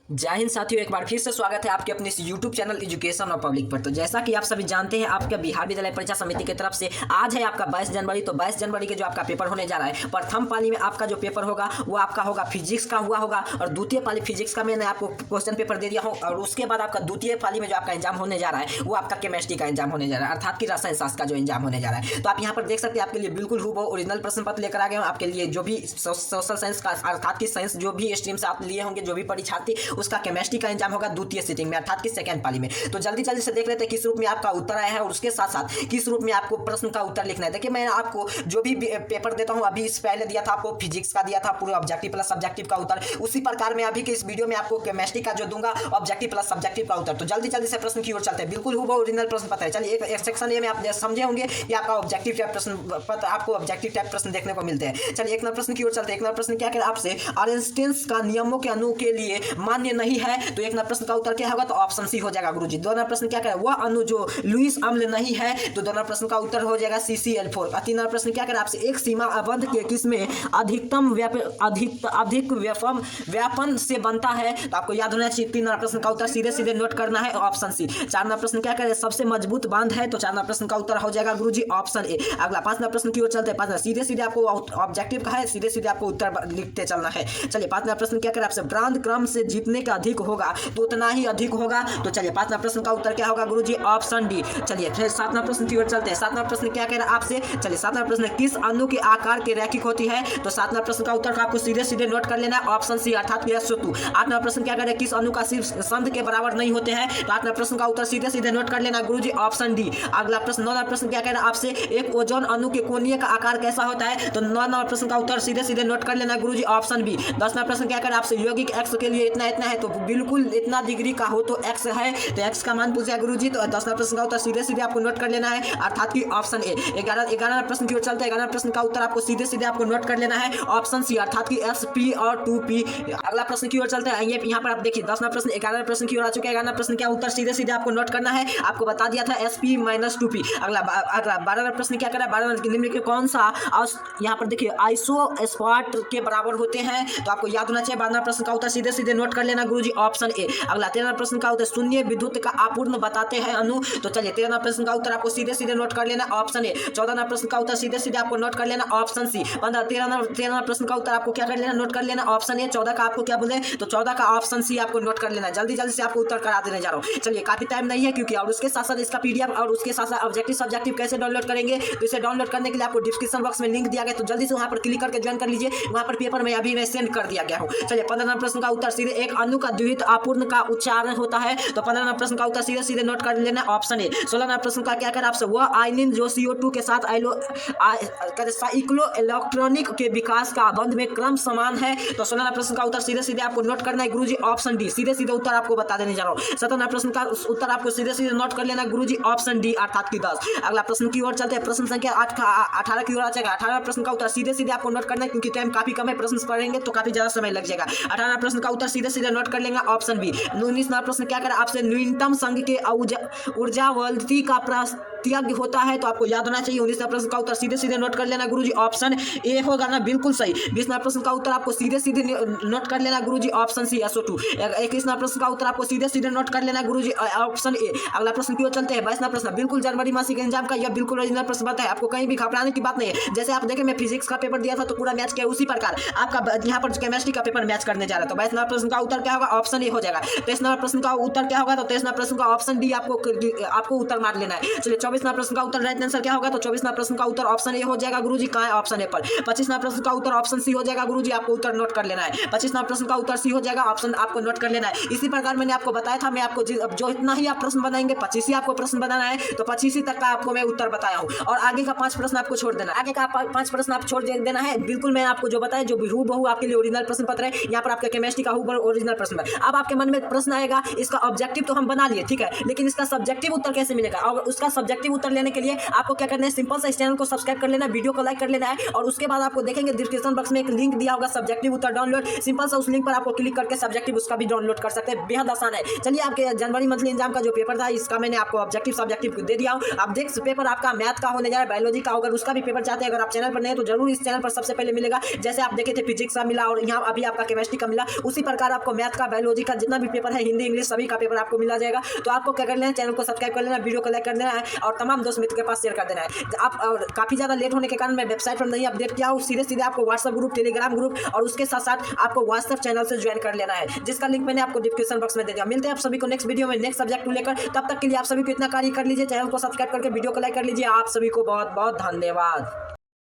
जय हिंद साथियों, एक बार फिर से स्वागत है आपके अपने इस YouTube चैनल एजुकेशन और पब्लिक पर। तो जैसा कि आप सभी जानते हैं, आपका बिहार विद्यालय परीक्षा समिति की तरफ से आज है आपका 22 जनवरी। तो 22 जनवरी के जो आपका पेपर होने जा रहा है, प्रथम पाली में आपका जो पेपर होगा वो आपका होगा फिजिक्स का हुआ होगा, और द्वितीय पाली फिजिक्स का मैंने आपको क्वेश्चन पेपर दे दिया हूँ। और उसके बाद आपका द्वितीय पाली में जो आपका एग्जाम होने जा रहा है वो आपका केमिस्ट्री का एग्जाम होने जा रहा है, अर्थात कि रसायन शास्त्र का जो एग्जाम होने जा रहा है। तो आप यहाँ पर देख सकते हैं, आपके लिए बिल्कुल हूबहू ओरिजिनल प्रश्न पत्र लेकर आ गए हूँ। आपके लिए जो भी सोशल साइंस का अर्थात कि साइंस जो भी स्ट्रीम से आप लिए होंगे, जो भी परीक्षार्थी, उसका केमिस्ट्री का एग्जाम होगा द्वितीय सिटिंग में, अर्थात कि सेकंड पाली में। तो जल्दी जल्दी से देख लेते हैं किस रूप में आपका उत्तर आया है और उसके साथ साथ किस रूप में आपको प्रश्न का उत्तर लिखना है। देखिए, मैं आपको जो भी पेपर देता हूं, अभी इस पहले दिया था आपको फिजिक्स का, दिया था पूरे ऑब्जेक्टिव प्लस सब्जेक्टिव का उत्तर। उसी प्रकार में अभी के इस वीडियो में आपको केमिस्ट्री का जो दूंगा ऑब्जेक्टिव प्लस सब्जेक्टिव का उत्तर। तो जल्दी जल्दी से प्रश्न की ओर चलते हैं। बिल्कुल हूबहू ओरिजिनल प्रश्न पत्र है। चलिए, एक सेक्शन ए में आप समझे होंगे कि आपका ऑब्जेक्टिव टाइप प्रश्न पत्र, आपको ऑब्जेक्टिव टाइप प्रश्न देखने को मिलते हैं। चलिए, एक नंबर प्रश्न की ओर चलते हैं। एक नंबर प्रश्न क्या कह रहा है आपसे, आइंस्टीन का नियमों के अणु के लिए मान्य नहीं है। तो एक नंबर प्रश्न का उत्तर क्या होगा? तो ऑप्शन सी हो जाएगा गुरुजी। दो नंबर प्रश्न क्या कह रहा है, वह अणु जो लुईस अम्ल नहीं है। तो दो नंबर प्रश्न का उत्तर हो जाएगा CCl4। तीन नंबर प्रश्न क्या कह रहा है आपसे, एक सीमा अवध के किसमें अधिकतम अधिक व्यापन से बनता है। तो आपको याद होना चाहिए। तीन नंबर प्रश्न का उत्तर सीधे सीधे नोट करना है, ऑप्शन सी। चार नंबर प्रश्न क्या कह रहे हैं, सबसे मजबूत बांध है। तो चार नंबर प्रश्न का उत्तर हो जाएगा गुरुजी ऑप्शन ए। अगला पांच नंबर प्रश्न की ओर चलते हैं। पांच सीधे सीधे आपको ऑब्जेक्टिव का है, सीधे सीधे आपको उत्तर लिखते चलना है। चलिए, पांच नंबर प्रश्न क्या कह रहा है आपसे, ब्रांड क्रम से जीतने का अधिक होगा तो उतना ही अधिक होगा। तो चलिए, पांच नंबर प्रश्न का उत्तर क्या होगा गुरुजी? Option D. चलिए, फिर सात नंबर प्रश्न की ओर चलते हैं। सात नंबर प्रश्न क्या कह रहा है आपसे, चलिए सात नंबर प्रश्न, किस अणु के आकार के रैखिक होती है। तो सात नंबर प्रश्न का उत्तर आपको सीधे सीधे नोट कर लेना है, ऑप्शन सी, अर्थात कि SO2। आठ नंबर प्रश्न क्या कह रहा है, किस अणु का सिर्फ संध के बराबर नहीं होते हैं। तो आठ नंबर प्रश्न का उत्तर सीधे सीधे नोट कर लेना गुरुजी, ऑप्शन डी। अगला प्रश्न नौ नंबर प्रश्न क्या कह रहा है आपसे, एक ओजोन अणु के कोणीय का आकार कैसा होता है। तो नौ नंबर प्रश्न का उत्तर सीधे सीधे नोट कर लेना गुरुजी, ऑप्शन बी। दस नंबर प्रश्न क्या कह रहा है आपसे, यौगिक एक्स के लिए इतना इतना है। तो बिल्कुल इतना डिग्री का हो तो एक्स है, तो एक्स का मान पूछा गुरुजी। तो 10 प्रश्न का उत्तर सीधे सीधे आपको नोट कर लेना है, अर्थात कि ऑप्शन ए। 11 प्रश्न की ओर चलते हैं। 11 प्रश्न का उत्तर आपको सीधे सीधे आपको नोट कर लेना है, ऑप्शन सी, अर्थात कि SP और 2P। अगला प्रश्न की ओर चलते हैं। ये यहाँ पर आप देखिए 10 प्रश्न 11 प्रश्न की ओर आ चुके हैं। 11 प्रश्न क्या उत्तर सीधे सीधे आपको नोट करना है, आपको बता दिया था SP - 2P। अगला 12 प्रश्न क्या कर रहा है, 12 निम्नलिखित कौन सा यहाँ पर देखिए आइसोस्पाट के बराबर होते हैं। तो आपको याद होना चाहिए। 12 प्रश्न का उत्तर सीधे सीधे नोट कर लेना गुरुजी, ऑप्शन ए। अगला 13 प्रश्न का उत्तर, शून्य विद्युत का आपूर्ण बताते हैं अणु। तो चलिए, 13 प्रश्न का उत्तर आपको सीधे सीधे नोट कर लेना, ऑप्शन ए। 14 प्रश्न का उत्तर सीधे सीधे आपको नोट कर लेना, ऑप्शन सी। 13 प्रश्न का उत्तर आपको क्या कर लेना, नोट कर लेना, ऑप्शन ए। 14 का आपको क्या बोले, तो 14 का ऑप्शन सी आपको नोट कर लेना। जल्दी जल्दी से आपको उत्तर करा देने जा रहा हूँ। चलिए, काफी टाइम नहीं है क्योंकि, और उसके साथ साथ इसका PDF और उसके साथ साथ ऑब्जेक्टिव सब्जेक्टिव कैसे डाउनलोड करेंगे। तो इसे डाउनलोड करने के लिए आपको डिस्क्रिप्शन बॉक्स में लिंक दिया गया, तो जल्दी से वहां पर क्लिक करके ज्वाइन कर लीजिए। वहां पर पेपर में अभी मैं सेंड कर दिया गया हूँ। चलिए, 15 प्रश्न का उत्तर सीधे, एक अणु का द्वितीय आपूर्ण का उच्चारण होता है। तो 15 प्रश्न का उत्तर सीधे सीधे नोट कर लेना, ऑप्शन ए। 16 प्रश्न का क्या कर आपसे, वह आयनिन जो CO2 के साथ साइक्लो इलेक्ट्रॉनिक के विकास का बंध में क्रम समान है। तो 16 प्रश्न का उत्तर सीधे सीधे आपको नोट करना है गुरुजी, ऑप्शन डी। सीधे सीधे उत्तर आपको बता देने जा रहा हूँ। 17 प्रश्न का उत्तर आपको सीधे सीधे नोट कर लेना गुरुजी, ऑप्शन डी, अर्थात कि 10। अगला प्रश्न की ओर चलते हैं। प्रश्न संख्या 18 की ओर आ जाएगा। 18 प्रश्न का उत्तर सीधे सीधे आपको नोट करना है, क्योंकि टाइम काफी कम है, प्रश्न पढ़ेंगे तो काफी ज्यादा समय लग जाएगा। 18 प्रश्न का उत्तर सीधे सीधे नोट कर लेंगे, ऑप्शन बी। 19 प्रश्न क्या कर आपसे, न्यूनतम संघ के ऊर्जावल्ती का त्याग होता है। तो आपको याद होना चाहिए। 19 प्रश्न का उत्तर सीधे सीधे नोट कर लेना गुरुजी, ऑप्शन ए होगा ना, बिल्कुल सही। 20 प्रश्न का उत्तर आपको सीधे सीधे नोट कर लेना गुरुजी, ऑप्शन सी, SO2। 21 प्रश्न का उत्तर आपको सीधे सीधे नोट कर लेना गुरुजी, ऑप्शन ए। अगला प्रश्न की ओर चलते हैं। 22 प्रश्न, बिल्कुल जनवरी मासिक एग्जाम का यह बिल्कुल ओरिजिनल प्रश्न पत्र है, आपको कहीं भी घबराने की बात नहीं है। जैसे आप देखें, मैं फिजिक्स का पेपर दिया था तो पूरा मैच किया, उसी प्रकार आपका यहाँ पर केमिस्ट्री का पेपर मैच करने जा रहा है। तो 22 प्रश्न का उत्तर क्या होगा, ऑप्शन ए हो जाएगा। 23 प्रश्न का उत्तर क्या होगा, तो 23 प्रश्न का ऑप्शन डी आपको उत्तर मार लेना है। चलिए, 24 प्रश्न का उत्तर राइट आंसर क्या होगा, तो 24 प्रश्न का उत्तर ऑप्शन ए हो जाएगा गुरुजी, कहां है, ऑप्शन ए पर। 25 प्रश्न का उत्तर ऑप्शन सी हो जाएगा गुरुजी, आपको उत्तर नोट कर लेना है। 25 प्रश्न का उत्तर सी हो जाएगा, ऑप्शन आपको नोट कर लेना है। इसी प्रकार मैंने आपको बताया था, मैं आपको जो इतना ही आप प्रश्न बनाएंगे, 25 ही आपको प्रश्न बनाना है, तो 25 ही तक का आपको मैं उत्तर बताया हूं, और आगे का 5 प्रश्न आपको छोड़ देना है। आगे का 5 प्रश्न आप छोड़ देना है। बिल्कुल मैं आपको जो बताया, जो हूबहू आपके लिए ओरिजिनल प्रश्न पत्र है, यहाँ पर आपका केमिस्ट्री का हूबहू ओरिजिनल प्रश्न पत्र। अब आपके मन में प्रश्न आएगा, इसका ऑब्जेक्टिव तो हम बना लिए, ठीक है, लेकिन इसका सब्जेक्टिव उत्तर कैसे मिलेगा, और उसका सब्जेक्टिव सब्जेक्टिव उत्तर लेने के लिए आपको क्या करना है, सिंपल सा इस चैनल को सब्सक्राइब कर लेना, वीडियो को लाइक कर लेना है और उसके बाद आपको देखेंगे डिस्क्रिप्शन बॉक्स में एक लिंक दिया होगा सब्जेक्टिव उत्तर डाउनलोड। सिंपल सा उस लिंक पर आपको क्लिक करके सब्जेक्टिव उसका भी डाउनलोड कर सकते हैं, बेहद आसान है। चलिए आपके जनवरी मंथली एग्जाम का जो पेपर था इसका मैंने आपको ऑब्जेक्टिव सब्जेक्टिव दे दिया हूं। अब देख पेपर आपका मैथ का होने जा रहा है, बायोलॉजी का, अगर उसका भी पेपर चाहते हैं, अगर आप चैनल पर नहीं है तो जरूर इस चैनल पर सबसे पहले मिलेगा। जैसे आप देखे थे फिजिक्स का मिला और यहाँ अभी आपका केमिस्ट्री का मिला, उसी प्रकार आपको मैथ का, बायोलॉजी का जितना भी पेपर है, हिंदी इंग्लिश सभी का पेपर आपको मिला जाएगा। तो आपको क्या कर लेना है, चैनल को सब्सक्राइब कर लेना, वीडियो को लाइक कर देना है और तमाम दोस्त मित्र के पास शेयर कर देना है। आप काफी ज्यादा लेट होने के कारण मैं वेबसाइट पर नहीं अपडेट किया हूँ, सीधे सीधे आपको व्हाट्सएप ग्रुप, टेलीग्राम ग्रुप और उसके साथ साथ आपको व्हाट्सएप चैनल से ज्वाइन कर लेना है, जिसका लिंक मैंने आपको डिस्क्रिप्शन बॉक्स में दे दिया। मिलते हैं आप सभी को नेक्स्ट वीडियो में नेक्स्ट सब्जेक्ट को लेकर। तब तक के लिए आप सभी को इतना कार्य कर लीजिए, चैनल को सब्सक्राइब करके वीडियो को लाइक कर लीजिए। आप सभी को बहुत बहुत धन्यवाद।